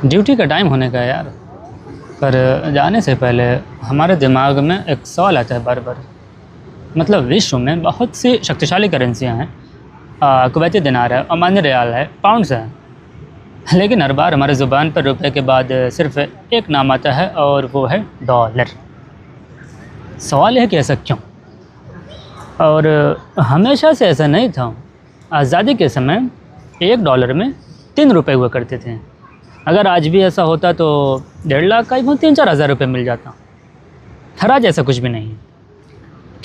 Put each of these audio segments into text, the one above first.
Duty का time होने का है यार। पर जाने से पहले हमारे दिमाग में एक सवाल आता है बार बार। मतलब विश्व में बहुत सी शक्तिशाली करेंसियाँ हैं, कुवैती दिनार है, ओमानी रियाल है, पाउंड्स है, लेकिन हर बार हमारे ज़ुबान पर रुपए के बाद सिर्फ एक नाम आता है और वो है डॉलर। सवाल है कि ऐसा क्यों? और हमेशा से ऐसा नहीं था। आज़ादी के समय $1 में 3 रुपये हुआ करते थे। अगर आज भी ऐसा होता तो 1.5 लाख का ही 3-4 हज़ार रुपये मिल जाता। खैर आज ऐसा कुछ भी नहीं है,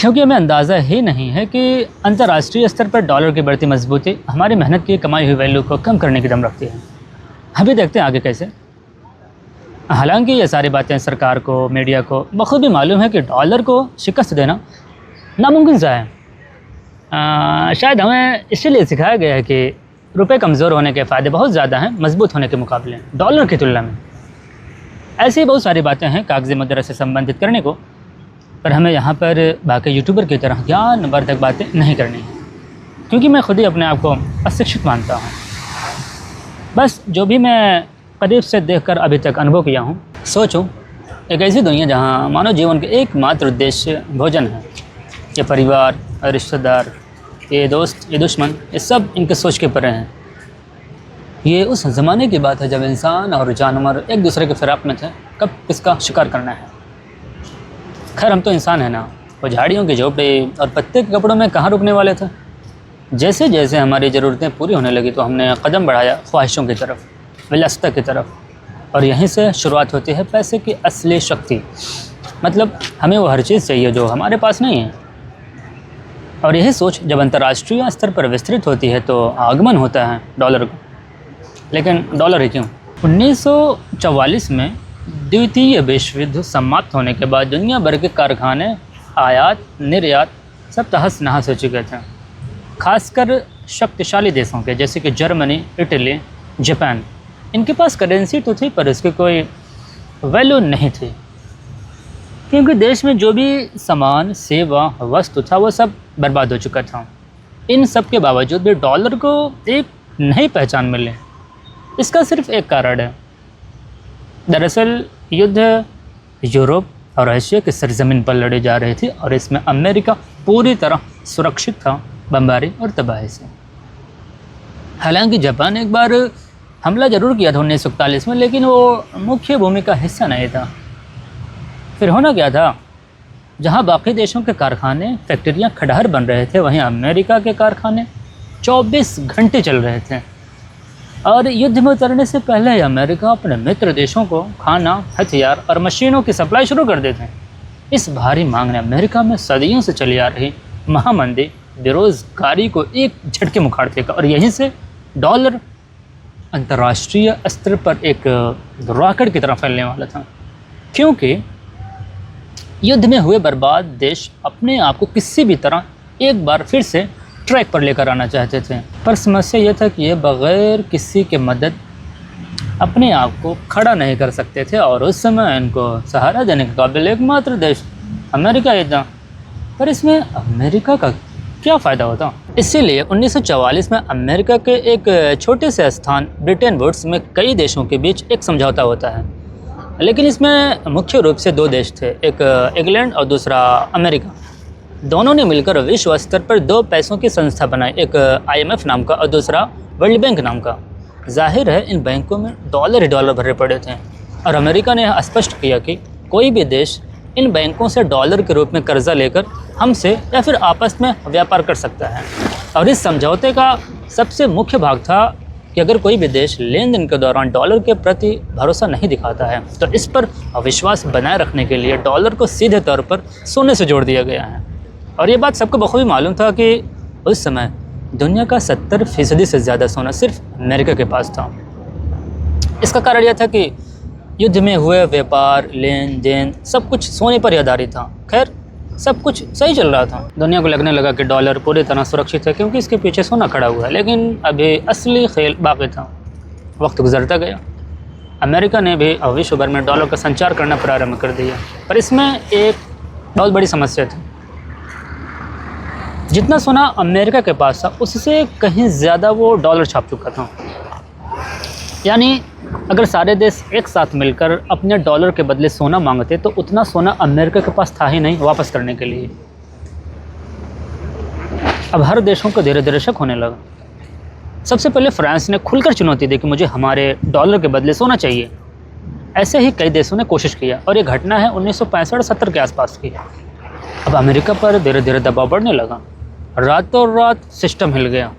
क्योंकि हमें अंदाज़ा ही नहीं है कि अंतर्राष्ट्रीय स्तर पर डॉलर की बढ़ती मजबूती हमारी मेहनत की कमाई हुई वैल्यू को कम करने की दम रखती है। अभी देखते हैं आगे कैसे। हालांकि ये सारी बातें सरकार को, मीडिया को बखूबी मालूम है कि डॉलर को शिकस्त देना नामुमकिन सा है। शायद हमें इसीलिए सिखाया गया है कि रुपए कमज़ोर होने के फ़ायदे बहुत ज़्यादा हैं मजबूत होने के मुकाबले, डॉलर की तुलना में। ऐसी ही बहुत सारी बातें हैं कागज़ी मुद्रा से संबंधित करने को, पर हमें यहाँ पर बाकी यूट्यूबर की तरह ज्ञानवर्धक बातें नहीं करनी है, क्योंकि मैं खुद ही अपने आप को अशिक्षित मानता हूँ। बस जो भी मैं करीब से देखकर अभी तक अनुभव किया हूँ, सोचूं एक ऐसी दुनिया जहाँ मानव जीवन के एकमात्र उद्देश्य भोजन है। ये परिवार, रिश्तेदार, ये दोस्त, ये दुश्मन, ये सब इनके सोच के परे हैं। ये उस ज़माने की बात है जब इंसान और जानवर एक दूसरे के फिराक में थे, कब किसका शिकार करना है। खैर हम तो इंसान हैं ना, वो झाड़ियों के झोपड़े और पत्ते के कपड़ों में कहाँ रुकने वाले थे। जैसे जैसे हमारी ज़रूरतें पूरी होने लगी तो हमने कदम बढ़ाया ख्वाहिशों की तरफ, विलासिता की तरफ, और यहीं से शुरुआत होती है पैसे की असली शक्ति। मतलब हमें वो हर चीज़ चाहिए जो हमारे पास नहीं है। और यही सोच जब अंतर्राष्ट्रीय स्तर पर विस्तृत होती है तो आगमन होता है डॉलर को। लेकिन डॉलर ही क्यों? 1944 में द्वितीय विश्व युद्ध समाप्त होने के बाद दुनिया भर के कारखाने, आयात निर्यात सब तहस नहस हो चुके थे। खासकर शक्तिशाली देशों के जैसे कि जर्मनी, इटली, जापान, इनके पास करेंसी तो थी पर इसकी कोई वैल्यू नहीं थी, क्योंकि देश में जो भी सामान, सेवा, वस्तु था वो सब बर्बाद हो चुका था। इन सब के बावजूद भी डॉलर को एक नई पहचान मिली। इसका सिर्फ एक कारण है। दरअसल युद्ध यूरोप और एशिया की सरजमीन पर लड़ी जा रही थी और इसमें अमेरिका पूरी तरह सुरक्षित था बमबारी और तबाही से। हालांकि जापान एक बार हमला जरूर किया था 1941 में, लेकिन वो मुख्य भूमि का हिस्सा नहीं था। फिर होना क्या था, जहां बाकी देशों के कारखाने, फैक्ट्रियां खंडहर बन रहे थे, वहीं अमेरिका के कारखाने 24 घंटे चल रहे थे। और युद्ध में उतरने से पहले ही अमेरिका अपने मित्र देशों को खाना, हथियार और मशीनों की सप्लाई शुरू कर देते हैं। इस भारी मांग ने अमेरिका में सदियों से चली आ रही महामंदी, बेरोजगारी को एक झटके में उखाड़ फेंका, और यहीं से डॉलर अंतर्राष्ट्रीय स्तर पर एक रॉकेट की तरह फैलने वाला था। क्योंकि युद्ध में हुए बर्बाद देश अपने आप को किसी भी तरह एक बार फिर से ट्रैक पर लेकर आना चाहते थे, पर समस्या यह था कि ये बग़ैर किसी के मदद अपने आप को खड़ा नहीं कर सकते थे, और उस समय इनको सहारा देने के काबिल एकमात्र देश अमेरिका ही था। पर इसमें अमेरिका का क्या फ़ायदा होता? इसीलिए 1944 में अमेरिका के एक छोटे से स्थान ब्रिटेन वुड्स में कई देशों के बीच एक समझौता होता है। लेकिन इसमें मुख्य रूप से 2 देश थे, एक इंग्लैंड और दूसरा अमेरिका। दोनों ने मिलकर विश्व स्तर पर 2 पैसों की संस्था बनाई, एक IMF नाम का और दूसरा वर्ल्ड बैंक नाम का। जाहिर है इन बैंकों में डॉलर ही डॉलर भरे पड़े थे, और अमेरिका ने स्पष्ट किया कि कोई भी देश इन बैंकों से डॉलर के रूप में कर्जा लेकर हमसे या फिर आपस में व्यापार कर सकता है। और इस समझौते का सबसे मुख्य भाग था कि अगर कोई भी देश लेन देन के दौरान डॉलर के प्रति भरोसा नहीं दिखाता है तो इस पर अविश्वास बनाए रखने के लिए डॉलर को सीधे तौर पर सोने से जोड़ दिया गया है। और ये बात सबको बखूबी मालूम था कि उस समय दुनिया का 70% से ज़्यादा सोना सिर्फ अमेरिका के पास था। इसका कारण यह था कि युद्ध में हुए व्यापार, लेन देन सब कुछ सोने पर ही आधारित था। खैर सब कुछ सही चल रहा था। दुनिया को लगने लगा कि डॉलर पूरी तरह सुरक्षित है क्योंकि इसके पीछे सोना खड़ा हुआ है, लेकिन अभी असली खेल बाकी था। वक्त गुजरता गया, अमेरिका ने भी विश्व भर में डॉलर का संचार करना प्रारंभ कर दिया, पर इसमें एक बहुत बड़ी समस्या थी। जितना सोना अमेरिका के पास था उससे कहीं ज़्यादा वो डॉलर छाप चुका था। यानी अगर सारे देश एक साथ मिलकर अपने डॉलर के बदले सोना मांगते तो उतना सोना अमेरिका के पास था ही नहीं वापस करने के लिए। अब हर देशों को धीरे धीरे शक होने लगा। सबसे पहले फ्रांस ने खुलकर चुनौती दी कि मुझे हमारे डॉलर के बदले सोना चाहिए। ऐसे ही कई देशों ने कोशिश किया और ये घटना है 1965-70 के आसपास की। अब अमेरिका पर धीरे धीरे दबाव बढ़ने लगा। रातों रात सिस्टम हिल गया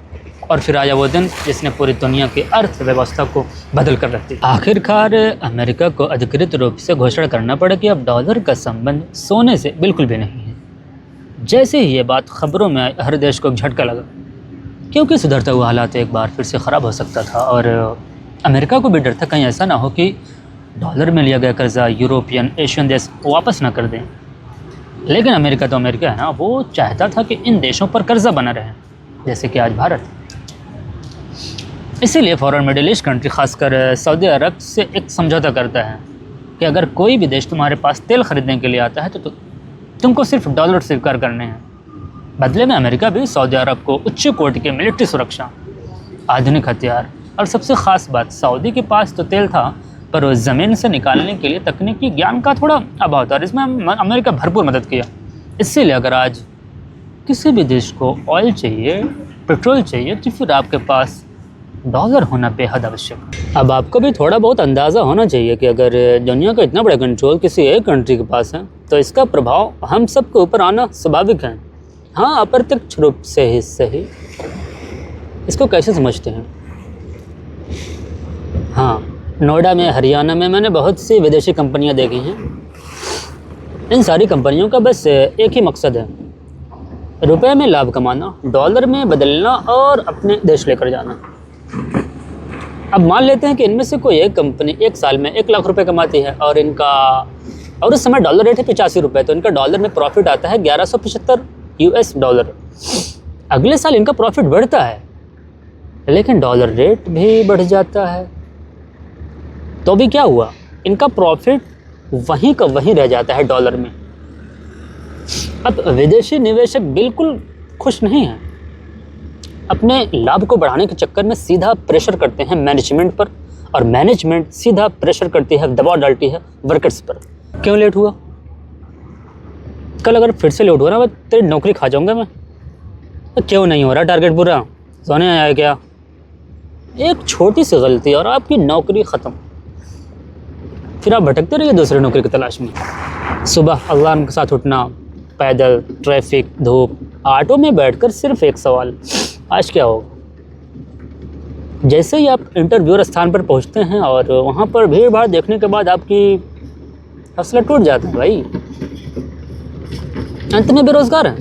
और फिर आया वो दिन जिसने पूरी दुनिया की अर्थव्यवस्था को बदल कर रख दिया। आखिरकार अमेरिका को अधिकृत रूप से घोषणा करना पड़ा कि अब डॉलर का संबंध सोने से बिल्कुल भी नहीं है। जैसे ही ये बात खबरों में आई, हर देश को एक झटका लगा, क्योंकि सुधरता हुआ हालात एक बार फिर से ख़राब हो सकता था और अमेरिका को भी डर था कहीं ऐसा ना हो कि डॉलर में लिया गया कर्जा यूरोपियन एशियन देश वापस ना कर दें। लेकिन अमेरिका तो अमेरिका है ना, वो चाहता था कि इन देशों पर कर्जा बना रहे, जैसे कि आज भारत। इसीलिए फॉरेन मिडिल ईस्ट कंट्री खासकर सऊदी अरब से एक समझौता करता है कि अगर कोई भी देश तुम्हारे पास तेल खरीदने के लिए आता है तो तुमको सिर्फ डॉलर स्वीकार करने हैं। बदले में अमेरिका भी सऊदी अरब को उच्च कोटि के मिलिट्री सुरक्षा, आधुनिक हथियार और सबसे ख़ास बात, सऊदी के पास तो तेल था पर ज़मीन से निकालने के लिए तकनीकी ज्ञान का थोड़ा अभाव था और इसमें अमेरिका भरपूर मदद किया। इसीलिए अगर आज किसी भी देश को ऑयल चाहिए, पेट्रोल चाहिए, तो फिर आपके पास डॉलर होना बेहद आवश्यक। अब आपको भी थोड़ा बहुत अंदाज़ा होना चाहिए कि अगर दुनिया का इतना बड़ा कंट्रोल किसी एक कंट्री के पास है तो इसका प्रभाव हम सब के ऊपर आना स्वाभाविक है। हाँ, अप्रत्यक्ष रूप से ही सही। इसको कैसे समझते हैं? हाँ, नोएडा में, हरियाणा में मैंने बहुत सी विदेशी कंपनियां देखी हैं। इन सारी कंपनियों का बस एक ही मकसद है, रुपए में लाभ कमाना, डॉलर में बदलना और अपने देश लेकर जाना। अब मान लेते हैं कि इनमें से कोई एक कंपनी एक साल में 1 लाख रुपए कमाती है और उस समय डॉलर रेट है 85 रुपये, तो इनका डॉलर में प्रॉफिट आता है 1175 US डॉलर। अगले साल इनका प्रॉफिट बढ़ता है लेकिन डॉलर रेट भी बढ़ जाता है, तो भी क्या हुआ, इनका प्रॉफिट वहीं का वहीं रह जाता है डॉलर में। अब विदेशी निवेशक बिल्कुल खुश नहीं हैं। अपने लाभ को बढ़ाने के चक्कर में सीधा प्रेशर करते हैं मैनेजमेंट पर और मैनेजमेंट सीधा प्रेशर करती है, दबाव डालती है वर्कर्स पर। क्यों लेट हुआ? कल अगर फिर से लेट हुआ ना, मैं तेरी नौकरी खा जाऊंगा मैं। तो क्यों नहीं हो रहा टारगेट पूरा? सोने आया क्या? एक छोटी सी गलती और आपकी नौकरी ख़त्म। फिर आप भटकते रहिए दूसरी नौकरी की तलाश में। सुबह अलार्म के साथ उठना, पैदल, ट्रैफिक, धूप, ऑटो में बैठकर सिर्फ एक सवाल, आज क्या होगा? जैसे ही आप इंटरव्यूअर स्थान पर पहुंचते हैं और वहां पर भीड़ भाड़ देखने के बाद आपकी हौसला टूट जाता है भाई। अंत में बेरोजगार हैं।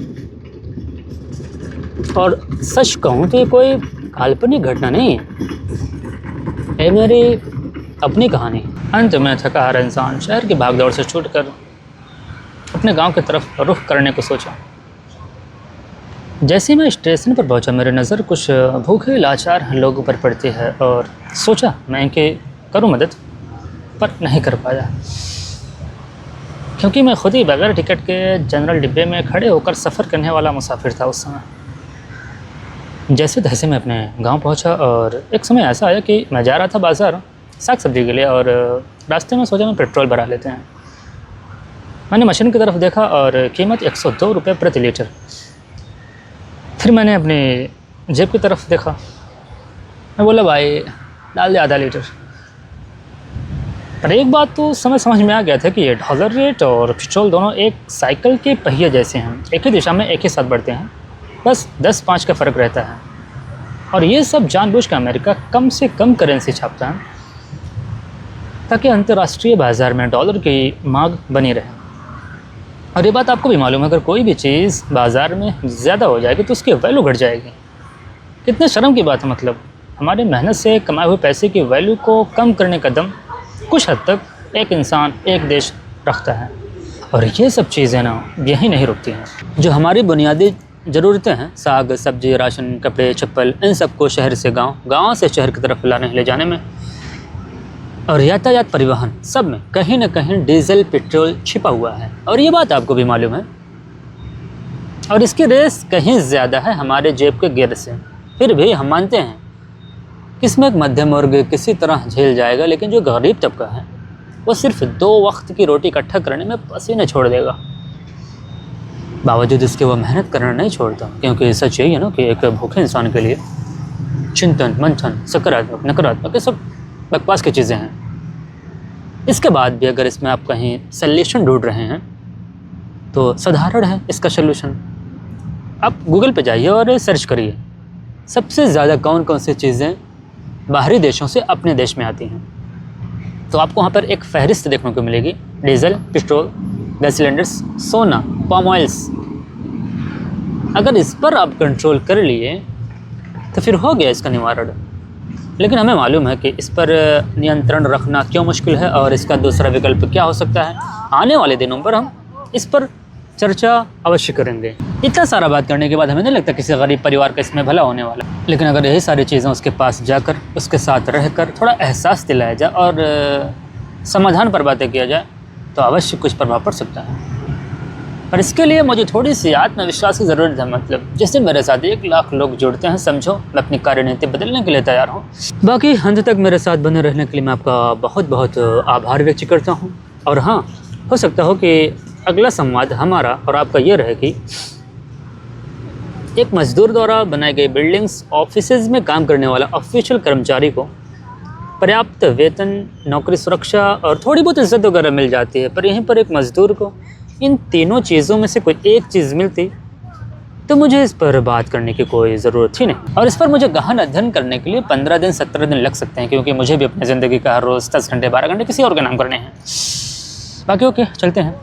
और सच कहूँ तो ये कोई काल्पनिक घटना नहीं है, ये मेरी अपनी कहानी। अंत में थका हारा इंसान शहर की भागदौड़ से छूटकर अपने गांव की तरफ रुख करने को सोचा। जैसे ही मैं स्टेशन पर पहुंचा, मेरी नज़र कुछ भूखे लाचार लोगों पर पड़ती है और सोचा मैं इनकी करूं मदद, पर नहीं कर पाया क्योंकि मैं खुद ही बगैर टिकट के जनरल डिब्बे में खड़े होकर सफ़र करने वाला मुसाफिर था उस समय। जैसे तैसे मैं अपने गांव पहुंचा और एक समय ऐसा आया कि मैं जा रहा था बाज़ार साग सब्जी के लिए और रास्ते में सोचा मैं पेट्रोल भरा लेते हैं। मैंने मशीन की तरफ देखा और कीमत 102 रुपये प्रति लीटर। फिर मैंने अपनी जेब की तरफ देखा, मैं बोला भाई डाल दे आधा लीटर। पर एक बात तो समझ में आ गया था कि ये डॉलर रेट और पेट्रोल दोनों एक साइकिल के पहिए जैसे हैं, एक ही दिशा में एक ही साथ बढ़ते हैं, बस 10-5 का फ़र्क रहता है। और ये सब जानबूझ कर अमेरिका कम से कम करेंसी छापता है ताकि अंतर्राष्ट्रीय बाज़ार में डॉलर की मांग बनी रहे। और ये बात आपको भी मालूम है, अगर कोई भी चीज़ बाज़ार में ज़्यादा हो जाएगी तो उसकी वैल्यू घट जाएगी। कितने शर्म की बात है, मतलब हमारे मेहनत से कमाए हुए पैसे की वैल्यू को कम करने का दम कुछ हद तक एक इंसान, एक देश रखता है। और ये सब चीज़ें ना यहीं नहीं रुकती हैं। जो हमारी बुनियादी ज़रूरतें हैं, साग सब्जी, राशन, कपड़े, चप्पल, इन सबको शहर से गाँव, गाँव से शहर की तरफ लाने ले जाने में और यातायात, परिवहन, सब में कहीं ना कहीं डीजल, पेट्रोल छिपा हुआ है। और ये बात आपको भी मालूम है। और इसकी रेस कहीं ज़्यादा है हमारे जेब के गिर से। फिर भी हम मानते हैं इसमें एक मध्यम वर्ग किसी तरह झेल जाएगा, लेकिन जो गरीब तबका है वो सिर्फ 2 वक्त की रोटी इकट्ठा करने में पसीने छोड़ देगा। बावजूद इसके वो मेहनत करना नहीं छोड़ता, क्योंकि सच यही है ना कि एक भूखे इंसान के लिए चिंतन, मंथन, सकारात्मक, नकारात्मक, ये सब बकवास की चीज़ें हैं। इसके बाद भी अगर इसमें आप कहीं सल्यूशन ढूंढ रहे हैं तो साधारण है इसका सल्यूशन। आप गूगल पे जाइए और सर्च करिए सबसे ज़्यादा कौन कौन सी चीज़ें बाहरी देशों से अपने देश में आती हैं, तो आपको वहाँ पर एक फहरिस्त देखने को मिलेगी। डीजल, पेट्रोल, गैस सिलेंडर्स, सोना, पाम ऑयल्स। अगर इस पर आप कंट्रोल कर लिए तो फिर हो गया इसका निवारण। लेकिन हमें मालूम है कि इस पर नियंत्रण रखना क्यों मुश्किल है और इसका दूसरा विकल्प क्या हो सकता है। आने वाले दिनों पर हम इस पर चर्चा अवश्य करेंगे। इतना सारा बात करने के बाद हमें नहीं लगता किसी गरीब परिवार का इसमें भला होने वाला, लेकिन अगर यही सारी चीज़ें उसके पास जाकर, उसके साथ रहकर थोड़ा एहसास दिलाया जाए और समाधान पर बातें किया जाए तो अवश्य कुछ प्रभाव पड़ सकता है। पर इसके लिए मुझे थोड़ी सी आत्मविश्वास की ज़रूरत है। मतलब जिस दिन मेरे साथ 1 लाख लोग जुड़ते हैं, समझो मैं अपनी कार्यनीति बदलने के लिए तैयार हूँ। बाकी अंत तक मेरे साथ बने रहने के लिए मैं आपका बहुत बहुत आभार व्यक्त करता हूँ। और हाँ, हो सकता हो कि अगला संवाद हमारा और आपका ये रहे कि एक मजदूर द्वारा बनाई गई बिल्डिंग्स, ऑफिसेज में काम करने वाला ऑफिशियल कर्मचारी को पर्याप्त वेतन, नौकरी सुरक्षा और थोड़ी बहुत इज्जत वगैरह मिल जाती है, पर यहीं पर एक मजदूर को इन तीनों चीज़ों में से कोई एक चीज़ मिलती तो मुझे इस पर बात करने की कोई ज़रूरत ही नहीं। और इस पर मुझे गहन अध्ययन करने के लिए 15 दिन 17 दिन लग सकते हैं, क्योंकि मुझे भी अपनी ज़िंदगी का हर रोज़ 10 घंटे 12 घंटे किसी और के नाम करने हैं। बाकी ओके, चलते हैं।